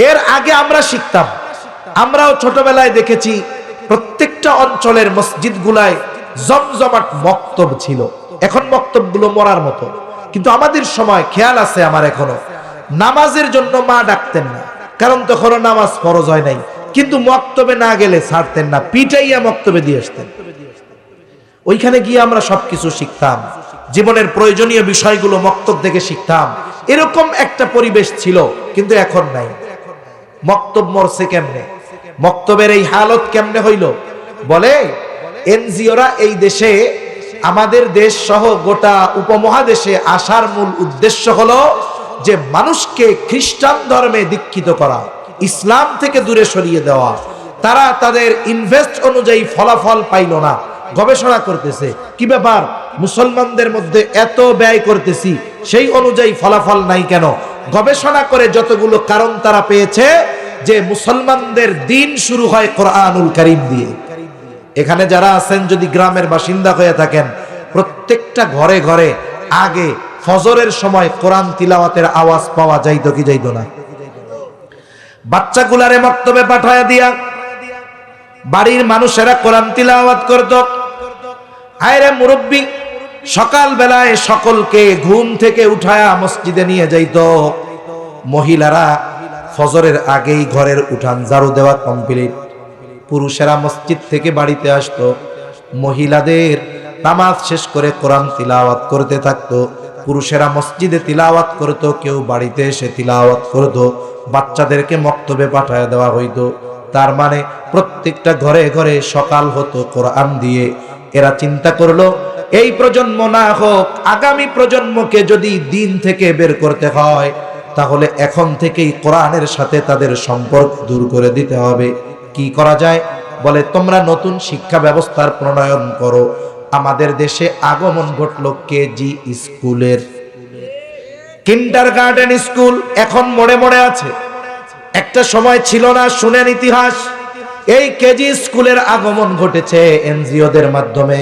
এর আগে আমরা শিখতাম, আমরাও ছোটবেলায় দেখেছি প্রত্যেকটা অঞ্চলের মসজিদগুলায় জমজমাট মক্তব ছিল। এখন মক্তবগুলো মরার মতো। কিন্তু আমাদের সময় খেয়াল আছে আমার এখনো, নামাজের জন্য মা ডাকতেন না, কারণ তখনও নামাজ ফরজ হয় নাই। কিন্তু মক্তবে না গেলে ছাড়তেন না, পিটাইয়া মক্তবে দিয়ে আসতেন। ওইখানে গিয়ে আমরা সবকিছু শিখতাম, জীবনের প্রয়োজনীয় বিষয়গুলো মক্তব থেকে শিখতাম। এরকম একটা পরিবেশ ছিল, কিন্তু এখন নাই। মক্তব মরছে কেমনে? মক্তবের এই হালত কেমনে হইল? বলে এনজিওরা এই দেশে, আমাদের দেশ সহ গোটা উপমহাদেশে আসার মূল উদ্দেশ্য হলো যে মানুষকে খ্রিস্টান ধর্মে দীক্ষিত করা, ইসলাম থেকে দূরে সরিয়ে দেওয়া। তারা তাদের ইনভেস্ট অনুযায়ী ফলাফল পাইল না, গবেষণা করতেছে কি ব্যাপার, মুসলমানদের মধ্যে এত ব্যয় করতেছি, সেই অনুযায়ী ফলাফল নাই কেন? গবেষণা করে যতগুলো কারণ তারা পেয়েছে যে মুসলমানদের দিন শুরু হয় কোরআনুল কারীম দিয়ে। এখানে যারা আছেন, যদি গ্রামের বাসিন্দা হয়ে থাকেন, প্রত্যেকটা ঘরে ঘরে আগে ফজরের সময় কোরআন তিলাওয়াতের আওয়াজ পাওয়া যাইতো কি যাইতো না? বাচ্চাগুলারে মক্তবে পাঠায়া দিয়া বাড়ির মানুষেরা কোরআন তিলাওয়াত করত। আয়রে মুরব্বী সকাল বেলায় সকলকে ঘুম থেকে উঠায়া মসজিদে নিয়ে যাইত। মহিলারা ফজরের আগেই ঘরের উঠান ঝাড়ু দেওয়া কমপ্লিট। পুরুষেরা মসজিদ থেকে বাড়িতে আসতো, মহিলাদের নামাজ শেষ করে কোরআন তিলাওয়াত করতে থাকতো। পুরুষেরা মসজিদে তিলাওয়াত করত, কেউ বাড়িতে এসে তিলাওয়াত করত। বাচ্চাদেরকে মক্তবে পাঠায় দেওয়া হইতো। তার মানে প্রত্যেকটা ঘরে ঘরে সকাল হতো কোরআন দিয়ে। এরা চিন্তা করলো এই প্রজন্ম না হোক, আগামী প্রজন্মকে যদি দিন থেকে বের করতে হয় তাহলে এখন থেকেই কোরআনের সাথে তাদের সম্পর্ক দূর করে দিতে হবে। কি করা যায়? বলে তোমরা নতুন শিক্ষা ব্যবস্থার প্রণয়ন করো। আমাদের দেশে আগমন ঘটলো কেজি স্কুলের। কিন্ডারগার্টেন স্কুল এখন মোড়ে মোড়ে আছে, একটা সময় ছিল না। শুনেন ইতিহাস, এই কেজি স্কুলের আগমন ঘটেছে এনজিওদের মাধ্যমে।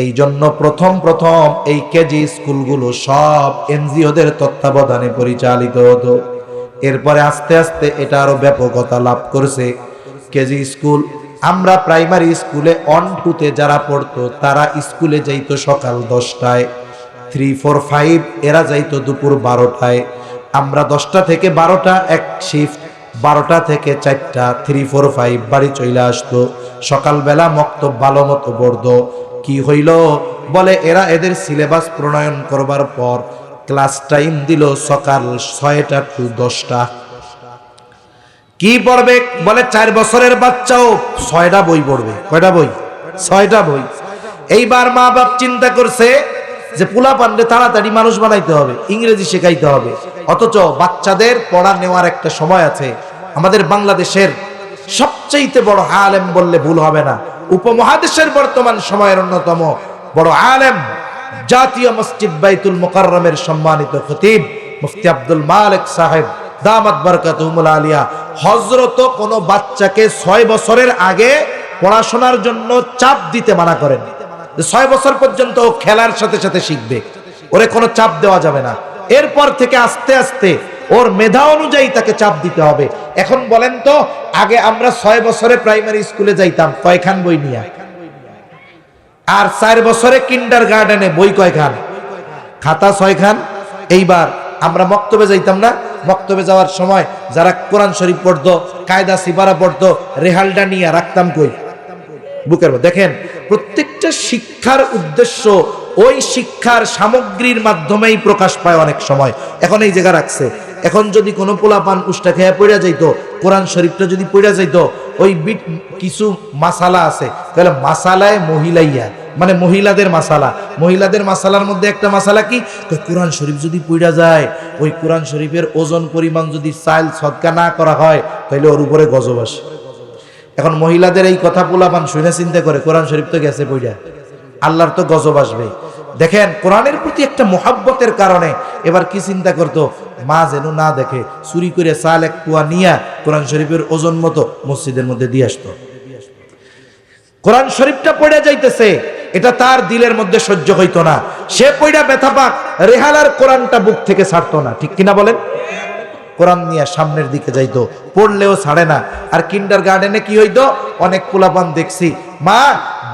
এই জন্য প্রথম এই কেজি স্কুলগুলো সব এনজিওদের তত্ত্বাবধানে পরিচালিত হতো। এরপরে আস্তে আস্তে এটা আরো ব্যাপকতা লাভ করছে। কেজি স্কুল, আমরা প্রাইমারি স্কুলে 1-2 যারা পড়তো তারা স্কুলে যাইতো সকাল 10টায়, 3, 4, 5 এরা যাইতো দুপুর 12টায়। আমরা 10টা থেকে 12টা এক শিফট, 12টা থেকে 4টা, 3, 4, 5 বাড়ি চলে আসতো। সকালবেলা মক্তব ভালো মতো পড়তো। কি হইল? বলে এরা এদের সিলেবাস প্রণয়ন করবার পর ক্লাস টাইম দিল সকাল 6টা to 10টা। কি পড়বে? বলে 4 বছরের বাচ্চাও 6টা বই পড়বে। কয়টা বই? 6টা বই। এইবার মা বাপ চিন্তা করছে যে পোলা পান্ডে তাড়াতাড়ি মানুষ বানাইতে হবে, ইংরেজি শেখাইতে হবে, অথচ বাচ্চাদের পড়া নেওয়ার একটা সময় আছে। আমাদের বাংলাদেশের সবচেয়ে বড় আলেম বললে ভুল হবে না, উপমহাদেশের বর্তমান সময়ের অন্যতম বড় আলেম, জাতীয় মসজিদ বাইতুল মুকাররমের সম্মানিত খতিব মুফতি আব্দুল মালিক সাহেব দামাত বারাকাতুহুল আলিয়া হযরত কোন বাচ্চাকে 6 বছরের আগে পড়াশোনার জন্য চাপ দিতে মানা করেন। 6 বছর পর্যন্ত ও খেলার সাথে সাথে শিখবে, ওরে কোনো চাপ দেওয়া যাবে না। এরপর থেকে আস্তে আস্তে ওর মেধা অনুযায়ী তাকে চাপ দিতে হবে। এখন বলেন তো, আগে আমরা 6 বছরে প্রাইমারি স্কুলে যাইতাম কয়খান বই নিয়ে, আর 4 বছরে কিন্ডারগার্টেনে বই কয়খান? খাতা 6 খান। এইবার আমরা মক্তবে যাইতাম না, মক্তবে যাওয়ার সময় যারা কোরআন শরীফ পড়তো, কায়দা সিপারা পড়তো, রেহালটা নিয়ে রাখতাম কই? বুকের মধ্যে। দেখেন, প্রত্যেকটা শিক্ষার উদ্দেশ্য ওই শিক্ষার সামগ্রীর মাধ্যমেই প্রকাশ পায় অনেক সময়। এখন এই জায়গা রাখছে, এখন যদি কোনো পোলাপান উষ্টা খেয়ে পড়া যাইতো, কোরআন শরীফটা যদি পড়া যাইতো, ওই বিট কিছু মাসালা আছে, তাহলে মাসালায় মহিলাইয়া মানে মহিলাদের মাসালা, মহিলাদের মাসালার মধ্যে একটা মাসালা কি, কোরআন শরীফ যদি পড়া যায়, ওই কোরআন শরীফের ওজন পরিমাণ যদি চাইল সদকা না করা হয় তাহলে ওর উপরে গজব আসে। এখন মহিলাদের এই কথা পোলাপান শুনে চিন্তা করে, কোরআন শরীফ তো গেছে পড়া, আল্লাহর তো গজব আসবে। দেখেন, কোরআনের প্রতি একটা মোহাব্বতের কারণে এবার কি চিন্তা করতো, মা যেন না দেখে চুরি করে চাল 1 পোয়া নিয়া কোরআন শরীফের ওজন মতো মসজিদের মধ্যে দিয়ে আসতো। কোরআন শরীফটা পড়ে যাইতেছে, এটা তার দিলের মধ্যে সহ্য হইতো না। সে পড়া ব্যথা পাক, রেহালার কোরআনটা বুক থেকে ছাড়তো না। ঠিক কিনা বলেন? কোরআন নিয়ে সামনের দিকে যাইতো, পড়লেও ছাড়ে না। আর কিন্ডারগার্টেনে কি হইতো, অনেক পোলাপান দেখছি মা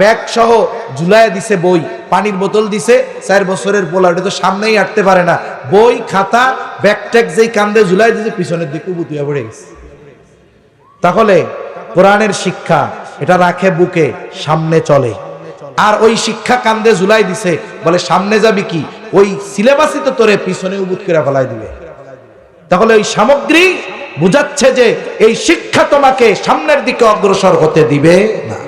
ব্যাগ সহ ঝুলায় দিছে বই, পানির বোতল দিছে, 4 বছরের পোলা, ওটা তো সামনেই হাঁটতে পারে না, বই খাতা ব্যাগ ট্যাগ যেই কান্দে ঝুলাই দিছে পিছনের দিকে বুতুয়া পড়ে গেছে। তাহলে কোরআনের শিক্ষা এটা রাখে বুকে, সামনে চলে। আর ওই শিক্ষা কান্দে ঝুলাই দিছে, বলে সামনে যাবি কি, ওই সিলেবাসই তো তোরে পিছনে উবুত করে ফেলাই দিবে। তাহলে ওই সামগ্রী বুঝাচ্ছে যে এই শিক্ষা তোমাকে সামনের দিকে অগ্রসর হতে দিবে না।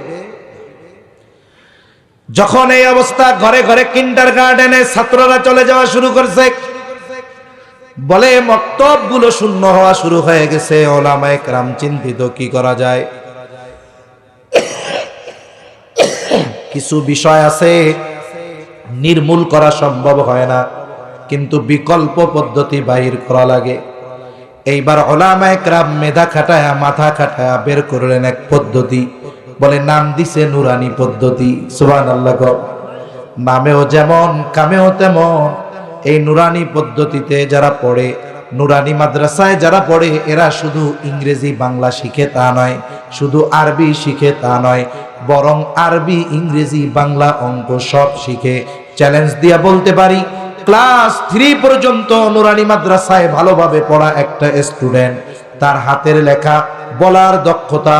যখন এই অবস্থা, ঘরে ঘরে কিন্ডারগার্টেনে ছাত্ররা চলে যাওয়া শুরু করছে, বলে মক্তবগুলো শূন্য হওয়া শুরু হয়ে গেছে। ওলামায়ে কেরাম চিন্তিত, কি করা যায়। কিছু বিষয় আছে নির্মূল করা সম্ভব হয় না, কিন্তু বিকল্প পদ্ধতি বাহির করা লাগে। এইবার ওলামায়ে কেরাম মেধা খাটায়া মাথা খাটায়া বের করলেন এক পদ্ধতি, বলে নাম দিছে নুরানি পদ্ধতি। সুবহানাল্লাহ। নামেও যেমন কামেও তেমন। এই নুরানি পদ্ধতিতে যারা পড়ে, নুরানি মাদ্রাসায় যারা পড়ে, এরা শুধু ইংরেজি বাংলা শিখে তা নয়, শুধু আরবি শিখে তা নয়, বরং আরবি ইংরেজি বাংলা অঙ্ক সব শিখে। চ্যালেঞ্জ দিয়া বলতে পারি, ক্লাস 3 পর্যন্ত নুরানি মাদ্রাসায় ভালোভাবে পড়া একটা স্টুডেন্ট, তার হাতের লেখা, বলার দক্ষতা,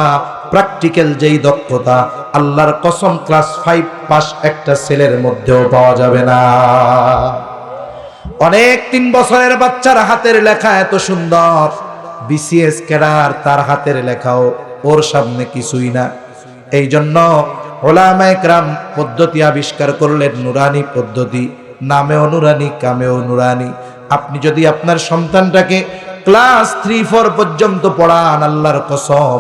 প্র্যাকটিক্যাল যেই দক্ষতা, আল্লাহর কসম ক্লাস 5 পাস একটা ছেলের মধ্যেও পাওয়া যাবে না। অনেক 3 বছরের বাচ্চার হাতের লেখা এত সুন্দর, বিসিএস ক্যাডার তার হাতের লেখাও ওর সামনে কিছুই না। এই জন্য ওলামায়ে কেরাম পদ্ধতি আবিষ্কার করলেন, নুরানি পদ্ধতি, নামেও নুরানি, কামেও নুরানি। আপনি যদি আপনার সন্তানটাকে ক্লাস 3-4 পর্যন্ত পড়ান, আল্লাহর কসম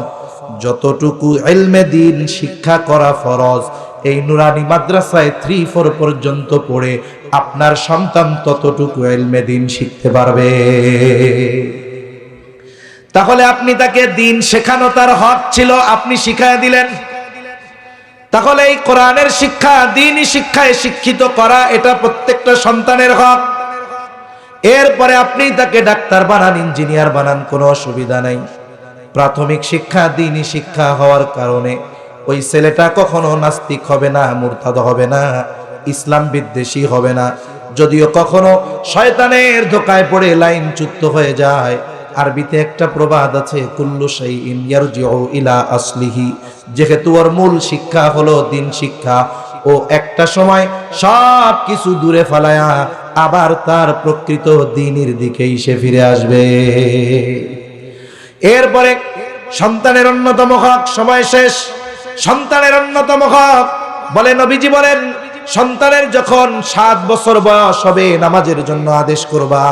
যতটুকু ইলমে দ্বীন শিক্ষা করা ফরজ, এই নুরানি মাদ্রাসায় 3-4 পর্যন্ত পড়ে আপনার সন্তান ততটুকু ইলমে দ্বীন শিখতে পারবে। তাহলে আপনি তাকে দ্বীন শেখানো তার হক ছিল, আপনি শিখায় দিলেন। তাহলে এই কোরআনের শিক্ষা, দ্বীনি শিক্ষায় শিক্ষিত করা, এটা প্রত্যেকটা সন্তানের হক। এরপরে আপনি তাকে ডাক্তার বানান, ইঞ্জিনিয়ার বানান, কোনো অসুবিধা নাই। প্রাথমিক শিক্ষা দ্বীনি শিক্ষা হওয়ার কারণে ওই ছেলেটা কখনো নাস্তিক হবে না, মুরতাদ হবে না, ইসলাম বিদ্বেষী হবে না। যদিও কখনো শয়তানের ধোকায় পড়ে লাইনচ্যুত হয়ে যায়। আরবিতে একটা প্রবাদ আছে, কুল্লু শাইইন ইয়ারজিউ ইলা আসলিহি, যেহেতু ওর মূল শিক্ষা হলো দ্বীন শিক্ষা, ও একটা সময় সব কিছু দূরে ফেলায়া আবার তার প্রকৃত দ্বীনের দিকেই সে ফিরে আসবে। এরপরে সন্তানের অন্যতম হক, সময় শেষ। সন্তানের অন্যতম হক বলে নবীজি বলেন, সন্তানের যখন 7 বছর বয়স হবে নামাজের জন্য আদেশ করবা,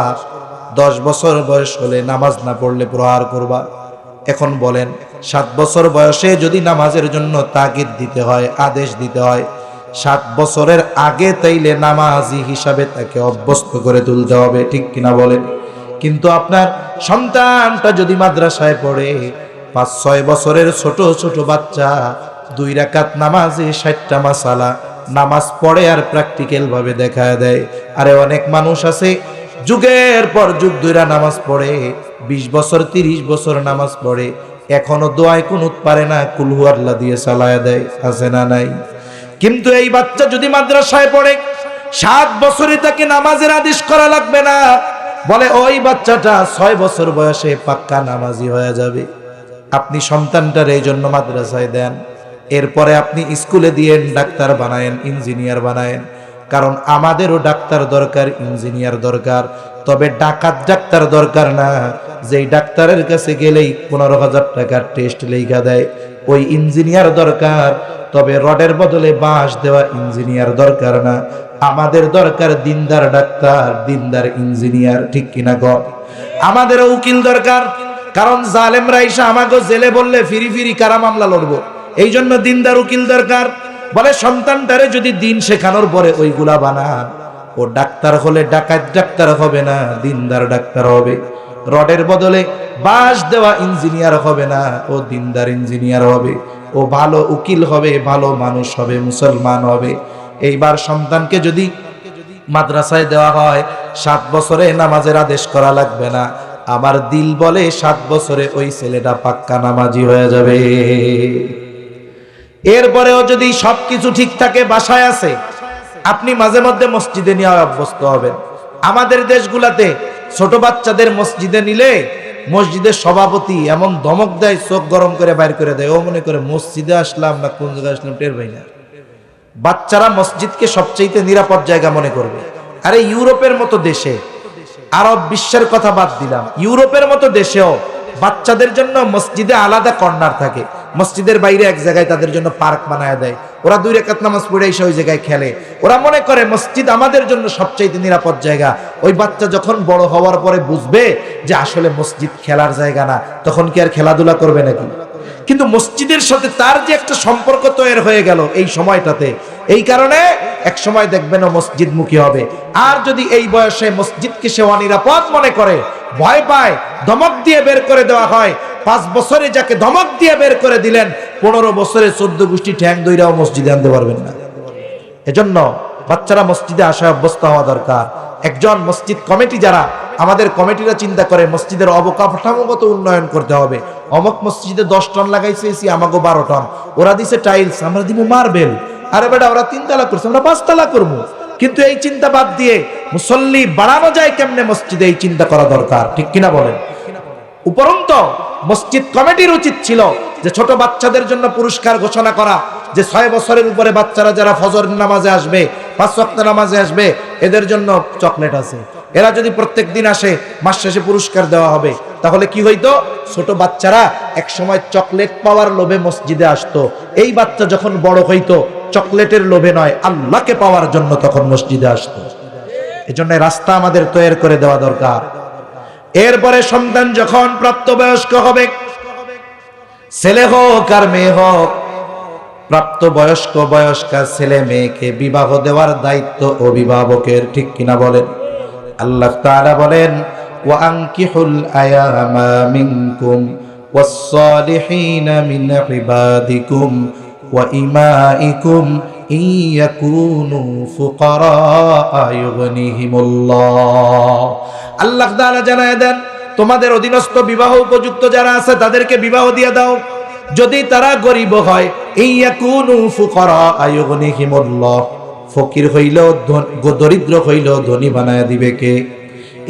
10 বছর বয়স হলে নামাজ না পড়লে প্রহার করবা। এখন বলেন 7 বছর বয়সে যদি নামাজের জন্য তাগিদ দিতে হয়, আদেশ দিতে হয়, 7 বছরের আগে তাইলে নামাজি হিসাবে তাকে অভ্যস্ত করে তুলতে হবে, ঠিক কিনা বলেন? কিন্তু আপনার সন্তানটা যদি মাদ্রাসায় পড়ে, 5-6 বছরের ছোট ছোট বাচ্চা 2 রাকাত নামাজে 60টা মাসালা নামাজ পড়ে আর প্র্যাকটিক্যাল ভাবে দেখায় দেয়। আরে অনেক মানুষ আছে যুগের পর যুগ ধরে নামাজ পড়ে, 20 বছর 30 বছর নামাজ পড়ে, এখনো দোয়ায় কুনুত পারে না, কুল হুয়াল্লাহ দিয়ে চালায়া দেয়, আছে না নাই? কিন্তু এই বাচ্চা যদি মাদ্রাসায় পড়ে, 7 বছরে তাকে নামাজের আদেশ করা লাগবে না, বলে ওই বাচ্চাটা 6 বছর বয়সে পাক্কা নামাজি হয়ে যাবে। আপনি সন্তানটার এই জন্য মাদ্রাসায় দেন, এরপরে আপনি স্কুলে দিয়েন, ডাক্তার বানায়েন, ইঞ্জিনিয়ার বানায়েন। কারণ আমাদেরও ডাক্তার দরকার, ইঞ্জিনিয়ার দরকার, তবে ডাকাত ডাক্তার দরকার না, যেই ডাক্তারের কাছে গেলেই 15,000 টাকার টেস্ট লেখা দেয়। ওই ইঞ্জিনিয়ার দরকার, তবে রডের বদলে বাঁশ দেওয়া ইঞ্জিনিয়ার দরকার না। আমাদের দরকার দিনদার ডাক্তার, দিনদার ইঞ্জিনিয়ার, ঠিক কিনা গো? আমাদেরও উকিল দরকার, কারণ জালেমরা এসে আমাকে জেলে বললে ফিরি ফিরি কারা মামলা লড়বো। এই জন্য দিনদার উকিল দরকার। বলে সন্তানটারে যদি দিন শেখানোর পরে ওইগুলা বানান, ও ডাক্তার হলে ডাকাত ডাক্তার হবে না, দিনদার ডাক্তার হবে। রডের বদলে বাঁশ দেওয়া ইঞ্জিনিয়ার হবে না, ও দিনদার ইঞ্জিনিয়ার হবে। ও ভালো উকিল হবে, ভালো মানুষ হবে, মুসলমান হবে। এইবার সন্তানকে যদি মাদ্রাসায় দেওয়া হয়, 7 বছরে নামাজের আদেশ করা লাগবে না। আমার দিল বলে 7 বছরে ওই ছেলেটা পাক্কা নামাজি হয়ে যাবে। এরপরেও যদি সবকিছু ঠিক থাকে, বাসায় আছে, আপনি মাঝে মধ্যে মসজিদে নিয়ে অভ্যস্ত হবেন। আমাদের দেশগুলাতে ছোট বাচ্চাদের মসজিদে নিলে মসজিদের সভাপতি এমন ধমক দেয়, চোখ গরম করে বাইর করে দেয়, ও মনে করে মসজিদে আসলাম না কোন জায়গায় আসলাম টের পাই না। বাচ্চারা মসজিদকে সবচেয়ে নিরাপদ জায়গা মনে করবে। আরে ইউরোপের মতো দেশে, আরব বিশ্বের কথা বাদ দিলাম, ইউরোপের মতো দেশেও বাচ্চাদের জন্য মসজিদে আলাদা কর্নার থাকে। মসজিদের বাইরে এক জায়গায় তাদের জন্য পার্ক বানায় দেয়। ওরা 2 রাকাত নামাজ পড়ে এসে ওই জায়গায় খেলে। ওরা মনে করে মসজিদ আমাদের জন্য সবচেয়ে নিরাপদ জায়গা। ওই বাচ্চা যখন বড় হওয়ার পরে বুঝবে যে আসলে মসজিদ খেলার জায়গা না, তখন কি আর খেলাধুলা করবে নাকি? কিন্তু মসজিদের সাথে তার যে একটা সম্পর্ক তৈরি হয়ে গেল এই সময়টাতে, এই কারণে এক সময় দেখবেন ও মসজিদমুখী হবে। আর যদি এই বয়সে মসজিদকে সে অনিরাপদ মনে করে, ভয় পায়, ধমক দিয়ে বের করে দেওয়া হয়, 5 বছরে যাকে ধমক দিয়ে বের করে দিলেন, 15 বছরে 14 গোষ্ঠী ঠ্যাং দইরাও মসজিদে আনতে পারবেন না। এজন্য বাচ্চারা মসজিদে আসা অভ্যস্ত হওয়া দরকার। একজন মসজিদ কমিটি, যারা আমাদের কমিটিরা চিন্তা করে মসজিদের অবকাঠামোগত উন্নয়ন করতে হবে। অমুক মসজিদে 10 টন লাগাইছে এসি, আমাকে 12 টন, ওরা দিছে টাইলস, আমরা দিব মার্বেল। আরে বেটা, ওরা 3 তালা করছে, আমরা 5 তালা করবো। কিন্তু এই চিন্তা বাদ দিয়ে মুসল্লি বাড়ানো যায় কেমনে মসজিদে, এই চিন্তা করা দরকার, ঠিক কিনা বলেন? উপরন্তু মসজিদ কমিটির উচিত ছিল যে ছোট বাচ্চাদের জন্য পুরস্কার ঘোষণা করা, যে 6 বছরের উপরে বাচ্চারা যারা ফজর নামাজে আসবে 5 ওয়াক্ত নামাজে আসবে, এদের জন্য চকলেট আছে। এরা যদি প্রত্যেক দিন আসে, মাস শেষে পুরস্কার দেওয়া হবে। তাহলে কি হইতো? ছোট বাচ্চারা এক সময় চকলেট পাওয়ার লোভে মসজিদে আসতো, এই বাচ্চা যখন বড় হইতো চকলেটের লোভে নয়, আল্লাহকে পাওয়ার জন্য তখন মসজিদে আসতো। এজন্য রাস্তা আমাদের তৈরি করে দেওয়া দরকার। এরপরে সন্তান যখন প্রাপ্তবয়স্ক হবে, ছেলে হোক আর মেয়ে হোক, প্রাপ্তবয়স্ক বয়স্কা ছেলে মেয়েকে বিবাহ দেওয়ার দায়িত্ব অভিভাবকের, ঠিক কিনা বলেন? আল্লাহ তাআলা বলেন, ওয়া আনকিহুল আয়ামা মিনকুম ওয়াস-সালিহিনা মিন ইবাদিকুম ওয়া ইমাইকুম ইন ইয়াকুনু ফুকারা ইউগনিহিমুল্লাহ। আল্লাহ তাআলা জানায় দেন, তোমাদের অধীনস্থ বিবাহ উপযুক্ত যারা আছে তাদেরকে বিবাহ দিয়ে দাও, যদি তারা গরিব হয়। ইয়াকুনু ফুকারা ইউগনিহিমুল্লাহ, ফকির হইলেও দরিদ্র হইলেও ধনী বানায় দিবে কে?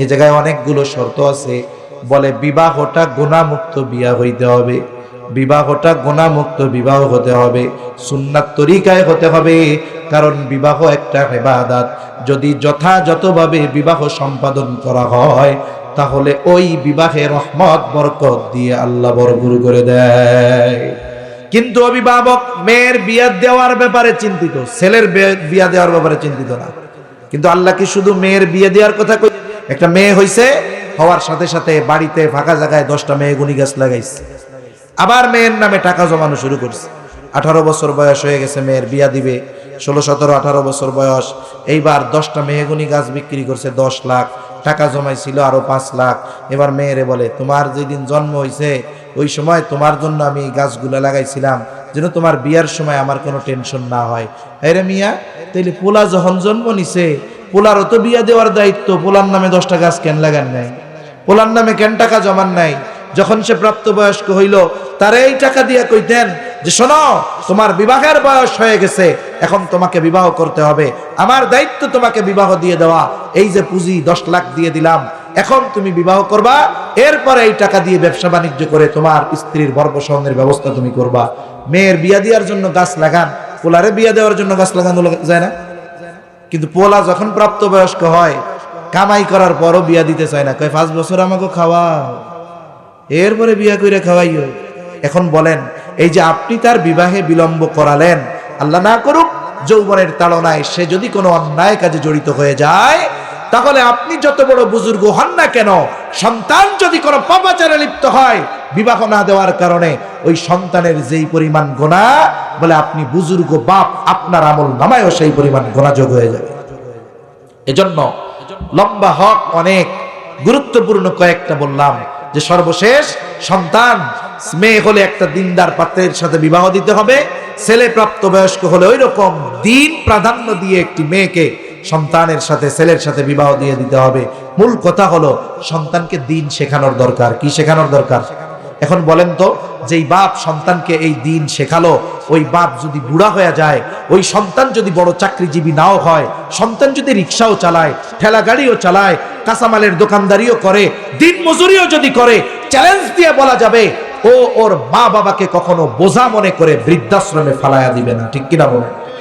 এই জায়গায় অনেকগুলো শর্ত আছে। বলে বিবাহটা গুনাহমুক্ত বিবাহ হইতে হবে, বিবাহটা গুনাহমুক্ত বিবাহ হতে হবে, সুন্নাত তরিকায় হতে হবে। কারণ বিবাহ একটা ইবাদত, যদি যথাযথভাবে বিবাহ সম্পাদন করা হয় তাহলে ওই বিবাহে রহমত বরকত দিয়ে আল্লাহ ভরপুর করে দেয়। কিন্তু অভিভাবক মেয়ের বিয়া দেওয়ার ব্যাপারে চিন্তিত, ছেলের বিয়া দেওয়ার ব্যাপারে চিন্তিত না। কিন্তু আল্লাহ কি শুধু মেয়ের বিয়ে দেওয়ার কথা কই? একটা মেয়ে হইছে, হওয়ার সাথে সাথে বাড়িতে ফাঁকা জায়গায় 10টা মেয়ে গুনি গাছ লাগাইছে, আবার মেয়ের নামে টাকা জমানো শুরু করছে। 18 বছর বয়স হয়ে গেছে, মেয়ের বিয়া দিবে, 16, 17, 18 বছর বয়স। এইবার 10টা মেহগুনি গাছ বিক্রি করছে 10 লাখ, টাকা জমাইছিল আরো 5 লাখ। এবার মেয়েরে বলে, তোমার যেদিন জন্ম হয়েছে ওই সময় তোমার জন্য আমি এই গাছগুলো লাগাইছিলাম যেন তোমার বিয়ার সময় আমার কোনো টেনশন না হয়। আরে মিয়া, তাইলে পোলা যখন জন্ম নিছে, পোলারও তো বিয়া দেওয়ার দায়িত্ব, পোলার নামে 10টা গাছ কেন লাগান নাই? পোলার নামে কেন টাকা জমান নাই? যখন সে প্রাপ্তবয়স্ক হইল তার এই টাকা দিয়ে কইতেন যে শোনো, তোমার বিবাহের বয়স হয়ে গেছে, এখন তোমাকে বিবাহ করতে হবে, আমার দায়িত্ব তোমাকে বিবাহ দিয়ে দেওয়া, এই যে পুঁজি 10 লাখ দিয়ে দিলাম, এখন তুমি বিবাহ করবা, এরপরে এই টাকা দিয়ে ব্যবসা বাণিজ্য করে তোমার স্ত্রীর বর্বসনের ব্যবস্থা তুমি করবা। মেয়ের বিয়া দেওয়ার জন্য গাছ লাগান, পোলারে বিয়া দেওয়ার জন্য গাছ লাগানো যায় না? কিন্তু পোলা যখন প্রাপ্তবয়স্ক হয়, কামাই করার পরও বিয়া দিতে চায় না, কয় 5 বছর আমাকে খাওয়া, এরপরে বিয়া করে খাওয়াইও। এখন বলেন, এই যে আপনি তার বিবাহে বিলম্ব করালেন, আল্লাহ না করুক যৌবনের তাড়নায় সে যদি কোনো অন্যায় কাজে জড়িত হয়ে যায়, তাহলে আপনি যত বড় বুজুর্গ হন না কেন, সন্তান যদি কোনো পাপাচারে লিপ্ত হয় বিবাহ না দেওয়ার কারণে, ওই সন্তানের যেই পরিমাণ গুনাহ, বলে আপনি বুজুর্গ বাপ, আপনার আমল নামায়ও সেই পরিমাণ গুনাহ যোগ হয়ে যাবে। এজন্য লম্বা হক অনেক গুরুত্বপূর্ণ কয়েকটা বললাম, যে সর্বশেষ সন্তান মেয়ে হলে একটা দিনদার পাত্রের সাথে বিবাহ দিতে হবে, ছেলে প্রাপ্তবয়স্ক হলে ওই রকম দিন প্রাধান্য দিয়ে একটি মেয়েকে সন্তানের সাথে ছেলের সাথে বিবাহ দিয়ে দিতে হবে। মূল কথা হলো সন্তানকে দিন শেখানোর দরকার। কি শেখানোর দরকার? এখন বলেন তো, যেই বাপ সন্তানকে এই দিন শেখালো, ওই বাপ যদি বুড়া হয়ে যায়, ওই সন্তান যদি বড় চাকরিজীবী নাও হয়, সন্তান যদি রিক্সাও চালায়, ঠেলা গাড়িও চালায়, কাঁচামালের দোকানদারিও করে, দিন মজুরিও যদি করে, চ্যালেঞ্জ দিয়ে বলা যাবে ও ওর মা বাবাকে কখনো বোঝা মনে করে বৃদ্ধাশ্রমে ফালায়া দিবে না। ঠিক কিনা বলেন?